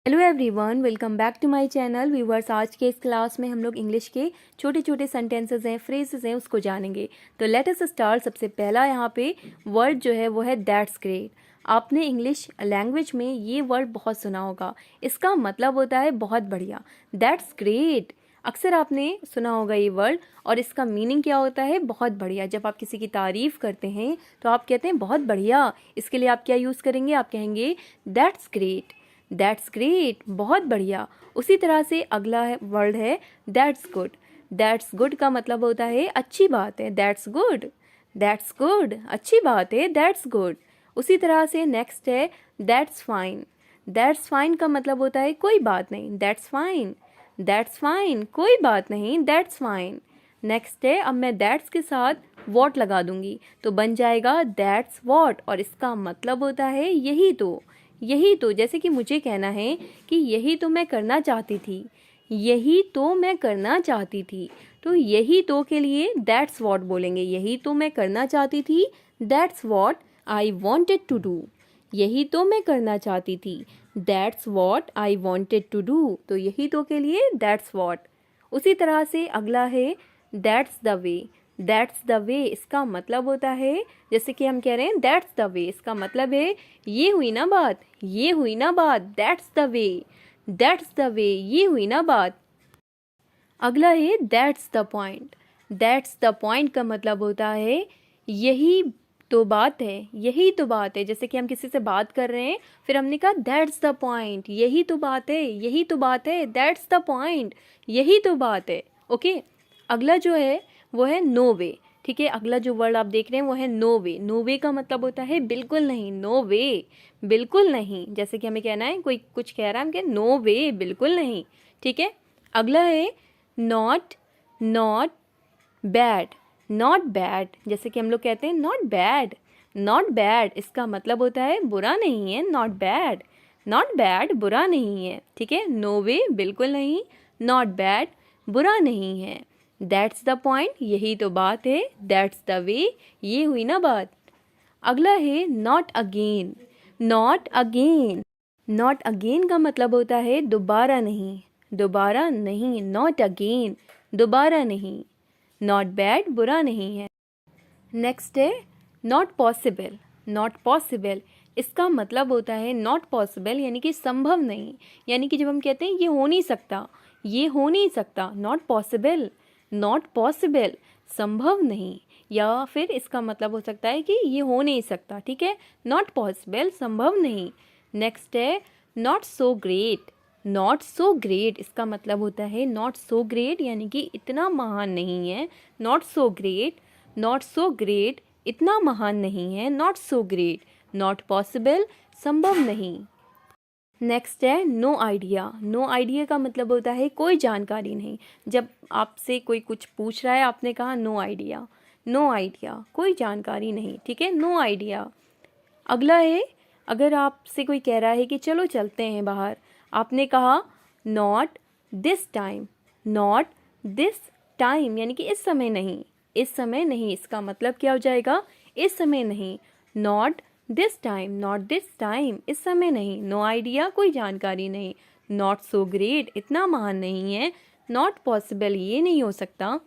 Hello everyone, welcome back to my channel viewers. आज के इस क्लास में हम लोग इंग्लिश के छोटे छोटे सेंटेंसेस हैं, फ्रेजेस हैं, उसको जानेंगे। तो लेट अस स्टार्ट। सबसे पहला यहाँ पे वर्ड जो है वो है दैट्स ग्रेट। आपने इंग्लिश लैंग्वेज में ये वर्ड बहुत सुना होगा। इसका मतलब होता है बहुत बढ़िया। दैट्स ग्रेट अक्सर आपने सुना होगा ये वर्ड, और इसका मीनिंग क्या होता है? बहुत बढ़िया। जब आप किसी की तारीफ़ करते हैं तो आप कहते हैं बहुत बढ़िया। इसके लिए आप क्या यूज़ करेंगे? आप कहेंगे दैट्स ग्रेट। दैट्स ग्रेट, बहुत बढ़िया। उसी तरह से अगला वर्ड है दैट्स गुड। दैट्स गुड का मतलब होता है अच्छी बात है। दैट्स गुड, दैट्स गुड, अच्छी बात है, दैट्स गुड। उसी तरह से नेक्स्ट है दैट्स फाइन। दैट्स फाइन का मतलब होता है कोई बात नहीं। दैट्स फाइन, दैट्स फाइन, कोई बात नहीं, दैट्स फाइन। नेक्स्ट है, अब मैं दैट्स के साथ वॉट लगा दूंगी तो बन जाएगा दैट्स वॉट, और इसका मतलब होता है यही तो। यही तो, जैसे कि मुझे कहना है कि यही तो मैं करना चाहती थी, यही तो मैं करना चाहती थी, तो यही तो के लिए दैट्स वॉट बोलेंगे। यही तो मैं करना चाहती थी, that's what I wanted to do. यही तो मैं करना चाहती थी, that's what I wanted to do, तो यही तो के लिए दैट्स वॉट। उसी तरह से अगला है that's the way. That's the way इसका मतलब होता है, जैसे कि हम कह रहे हैं दैट्स द वे, इसका मतलब है ये हुई ना बात, ये हुई ना बात, that's the way, that's the way, ये हुई ना बात। अगला है that's the point. That's the point का मतलब होता है यही तो बात है, यही तो बात है। जैसे कि हम किसी से बात कर रहे हैं, फिर हमने कहा दैट्स द पॉइंट, यही तो बात है, यही तो बात है, दैट्स द पॉइंट, यही तो बात है। ओके, अगला जो है वो है नो वे। ठीक है, अगला जो वर्ड आप देख रहे हैं वो है नो वे। नो वे का मतलब होता है बिल्कुल नहीं। नो वे, बिल्कुल नहीं। जैसे कि हमें कहना है कोई कुछ कह रहा है, हम कहें नो वे, बिल्कुल नहीं। ठीक है, अगला है not, not bad. Not bad, जैसे कि हम लोग कहते हैं नॉट बैड, नॉट बैड, इसका मतलब होता है बुरा नहीं है। नॉट बैड, नॉट बैड, बुरा नहीं है। ठीक है, नो वे, बिल्कुल नहीं, नॉट बैड, बुरा नहीं है, दैट्स द पॉइंट, यही तो बात है, दैट्स द वे, ये हुई ना बात। अगला है not again. Not again, not again का मतलब होता है दोबारा नहीं, दोबारा नहीं, नॉट अगेन, दोबारा नहीं। नॉट बैड, बुरा नहीं है। नेक्स्ट है नॉट पॉसिबल। नॉट पॉसिबल इसका मतलब होता है नॉट पॉसिबल यानी कि संभव नहीं, यानी कि जब हम कहते हैं ये हो नहीं सकता, ये हो नहीं सकता, नॉट पॉसिबल, नॉट पॉसिबल, संभव नहीं, या फिर इसका मतलब हो सकता है कि ये हो नहीं सकता। ठीक है, नॉट पॉसिबल, संभव नहीं। नेक्स्ट है not so great. Not so great इसका मतलब होता है नॉट सो ग्रेट यानी कि इतना महान नहीं है। Not so great, not so great, इतना महान नहीं है, not so great. Not possible, संभव नहीं। नेक्स्ट है नो आइडिया। नो आइडिया का मतलब होता है कोई जानकारी नहीं। जब आपसे कोई कुछ पूछ रहा है, आपने कहा नो आइडिया, नो आइडिया, कोई जानकारी नहीं। ठीक है, नो आइडिया। अगला है, अगर आपसे कोई कह रहा है कि चलो चलते हैं बाहर, आपने कहा not this time. Not this time यानी कि इस समय नहीं, इस समय नहीं, इसका मतलब क्या हो जाएगा? इस समय नहीं। Not this time, not this time, इस समय नहीं। नो आइडिया, कोई जानकारी नहीं। नॉट सो ग्रेट, इतना महान नहीं है। नॉट पॉसिबल, ये नहीं हो सकता।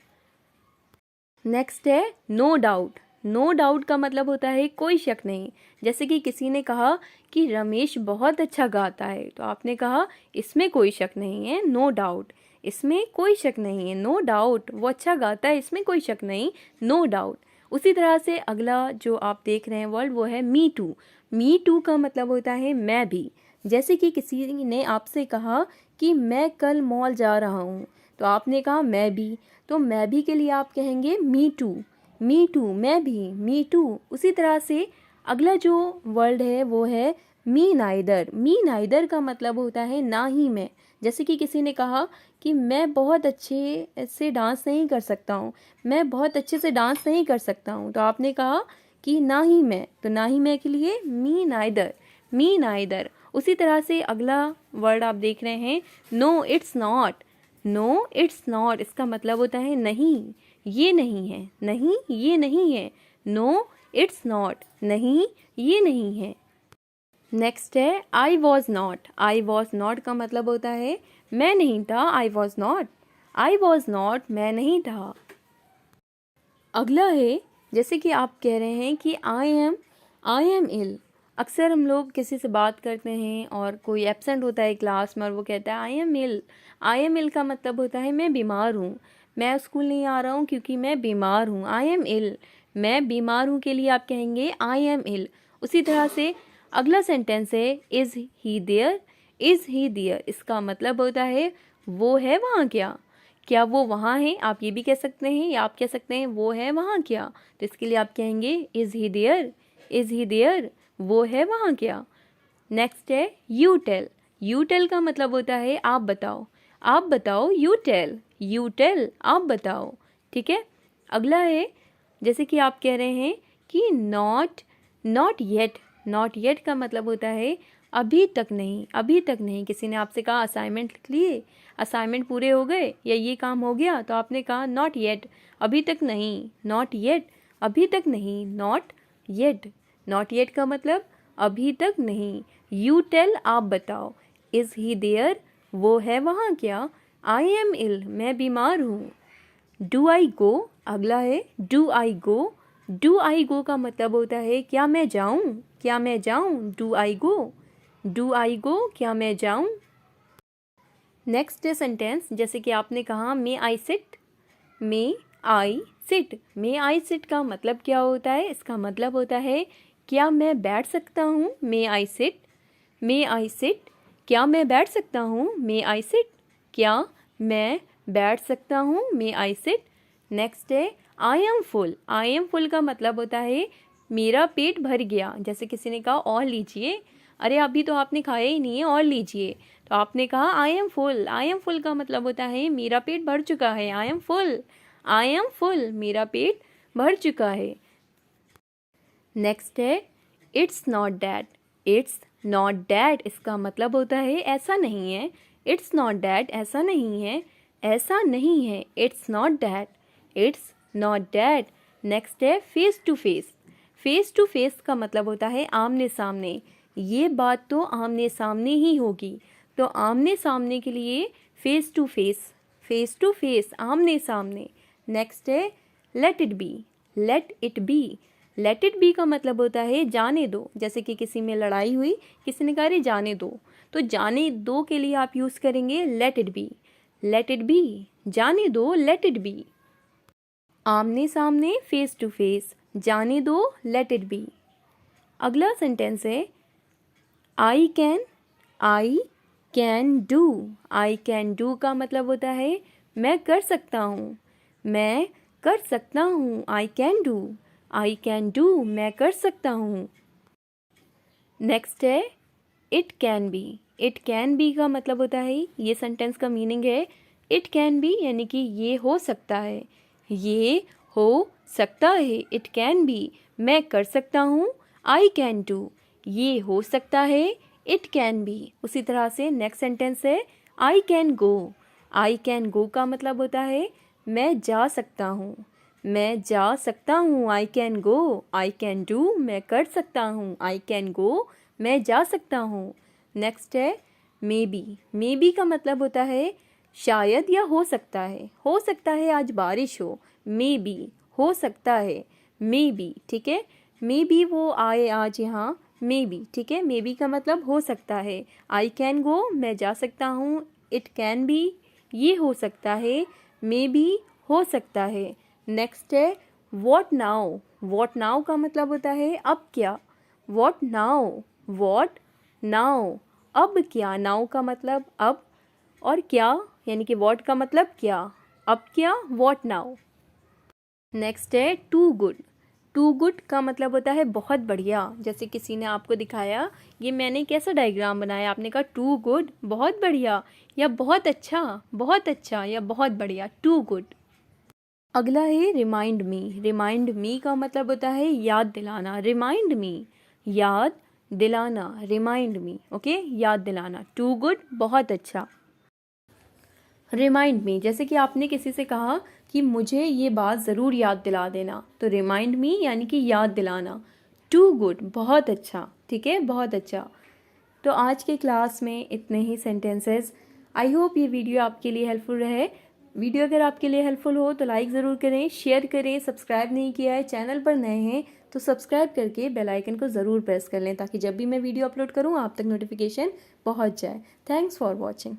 नेक्स्ट है नो डाउट। नो डाउट का मतलब होता है कोई शक नहीं। जैसे कि किसी ने कहा कि रमेश बहुत अच्छा गाता है, तो आपने कहा इसमें कोई शक नहीं है, नो डाउट, इसमें कोई शक नहीं है, नो डाउट, वो अच्छा गाता है, इसमें कोई शक नहीं, नो डाउट। उसी तरह से अगला जो आप देख रहे हैं वर्ड वो है मी टू। मी टू का मतलब होता है मैं भी। जैसे कि किसी ने आपसे कहा कि मैं कल मॉल जा रहा हूँ, तो आपने कहा मैं भी, तो मैं भी के लिए आप कहेंगे मी टू। मी टू, मैं भी, मी टू। उसी तरह से अगला जो वर्ड है वो है मी नाइदर। मी नाइदर का मतलब होता है ना ही मैं। जैसे कि किसी ने कहा कि मैं बहुत अच्छे से डांस नहीं कर सकता हूँ, मैं बहुत अच्छे से डांस नहीं कर सकता हूँ, तो आपने कहा कि ना ही मैं, तो ना ही मैं के लिए मी नाइदर, मी नाइदर। उसी तरह से अगला वर्ड आप देख रहे हैं no it's not. No it's not इसका मतलब होता है नहीं, ये नहीं है, नहीं, ये नहीं है। नो इट्स नॉट, नहीं, ये नहीं है। नेक्स्ट है I was not. I was not का मतलब होता है मैं नहीं था, I was not. I was not, मैं नहीं था। अगला है जैसे कि आप कह रहे हैं कि आई एम इल। अक्सर हम लोग किसी से बात करते हैं और कोई एब्सेंट होता है क्लास में और वो कहता है I am ill. I am इल का मतलब होता है मैं बीमार हूँ, मैं स्कूल नहीं आ रहा हूँ क्योंकि मैं बीमार हूँ। आई एम इल, मैं बीमार हूँ के लिए आप कहेंगे आई एम इल। उसी तरह से अगला सेंटेंस है is he there. Is he there, इसका मतलब होता है वो है वहाँ क्या। क्या वो वहाँ है, आप ये भी कह सकते हैं, या आप कह सकते हैं वो है वहाँ क्या। तो इसके लिए आप कहेंगे is he there. Is he there, वो है वहाँ क्या। नेक्स्ट है यू टेल। यू टेल का मतलब होता है आप बताओ। आप बताओ, यू टेल। यू टेल, आप बताओ। ठीक है। अगला है जैसे कि आप कह रहे हैं कि नॉट येट। नॉट येट का मतलब होता है अभी तक नहीं, अभी तक नहीं। किसी ने आपसे कहा असाइनमेंट लिख लिए, असाइनमेंट पूरे हो गए या ये काम हो गया, तो आपने कहा नॉट येट, अभी तक नहीं। नॉट येट, अभी तक नहीं। नॉट येट, नॉट येट का मतलब अभी तक नहीं। यू टेल, आप बताओ। इज़ ही देयर, वो है वहाँ क्या। आई एम इल, मैं बीमार हूँ। डू आई गो, अगला है do I go. Do I गो का मतलब होता है क्या मैं जाऊँ, क्या मैं जाऊँ। Do I go, do I गो, क्या मैं जाऊँ। नेक्स्ट है सेंटेंस जैसे कि आपने कहा may I sit. May I sit, may I sit का मतलब क्या होता है। इसका मतलब होता है क्या मैं बैठ सकता हूँ। मे I sit, may I seat, क्या मैं बैठ सकता हूँ। मे आई सिट, क्या मैं बैठ सकता हूँ। मे आई सिट। नेक्स्ट है I am full. I am full का मतलब होता है मेरा पेट भर गया। जैसे किसी ने कहा और लीजिए, अरे अभी तो आपने खाया ही नहीं है, और लीजिए। तो आपने कहा I am full. I am full का मतलब होता है मेरा पेट भर चुका है। I am full, I am full, मेरा पेट भर चुका है। नेक्स्ट है it's not that. It's not that, इसका मतलब होता है ऐसा नहीं है। इट्स नॉट डैट, ऐसा नहीं है, ऐसा नहीं है। It's not that, it's not that. Next है face to face. Face to face का मतलब होता है आमने सामने। ये बात तो आमने सामने ही होगी। तो आमने सामने के लिए face to face, face to face, आमने सामने। नेक्स्ट है let it be. Let it be, let it be का मतलब होता है जाने दो। जैसे कि किसी में लड़ाई हुई, किसी ने कहा अरे जाने दो, तो जाने दो के लिए आप यूज़ करेंगे late it be. Let it B, जाने दो, लेट इट बी। आमने सामने, फेस टू फेस, जाने दो, लेट इट बी। अगला सेंटेंस है I can do. I can do का मतलब होता है मैं कर सकता हूँ, मैं कर सकता हूँ। I can do, I can do, मैं कर सकता हूँ। नेक्स्ट है it can be. It can be का मतलब होता है, ये सेंटेंस का मीनिंग है इट कैन बी यानी कि ये हो सकता है, ये हो सकता है। इट कैन बी, मैं कर सकता हूँ। आई कैन डू, ये हो सकता है। It can be. उसी तरह से नेक्स्ट सेंटेंस है I can go. I can go का मतलब होता है मैं जा सकता हूँ, मैं जा सकता हूँ। I can go, I can do, मैं कर सकता हूँ। आई कैन गो, मैं जा सकता हूँ। नेक्स्ट है मे बी। मे बी का मतलब होता है शायद या हो सकता है। हो सकता है आज बारिश हो, मे बी, हो सकता है, मे बी। ठीक है, मे बी वो आए आज यहाँ, मे बी। ठीक है, मे बी का मतलब हो सकता है। आई कैन गो, मैं जा सकता हूँ। इट कैन बी, ये हो सकता है। मे बी, हो सकता है। नेक्स्ट है वॉट नाउ। वॉट नाउ का मतलब होता है अब क्या। वॉट नाउ, वॉट नाउ, अब क्या। नाउ का मतलब अब, और क्या यानी कि वॉट का मतलब क्या, अब क्या, वॉट नाउ। नेक्स्ट है टू गुड। टू गुड का मतलब होता है बहुत बढ़िया। जैसे किसी ने आपको दिखाया ये मैंने कैसा डायग्राम बनाया, आपने कहा टू गुड, बहुत बढ़िया, या बहुत अच्छा, या बहुत बढ़िया। Too good. अगला है रिमाइंड मी। रिमाइंड मी का मतलब होता है याद दिलाना। रिमाइंड मी, याद दिलाना, रिमाइंड मी। ओके, याद दिलाना। टू गुड, बहुत अच्छा। रिमाइंड मी, जैसे कि आपने किसी से कहा कि मुझे ये बात ज़रूर याद दिला देना, तो रिमाइंड मी यानी कि याद दिलाना। टू गुड, बहुत अच्छा। ठीक है, बहुत अच्छा। तो आज के क्लास में इतने ही सेंटेंसेस। आई होप ये वीडियो आपके लिए हेल्पफुल रहे। वीडियो अगर आपके लिए हेल्पफुल हो तो लाइक ज़रूर करें, शेयर करें। सब्सक्राइब नहीं किया है, चैनल पर नए हैं तो सब्सक्राइब करके बेल आइकन को ज़रूर प्रेस कर लें ताकि जब भी मैं वीडियो अपलोड करूँ आप तक नोटिफिकेशन पहुँच जाए। Thanks for watching.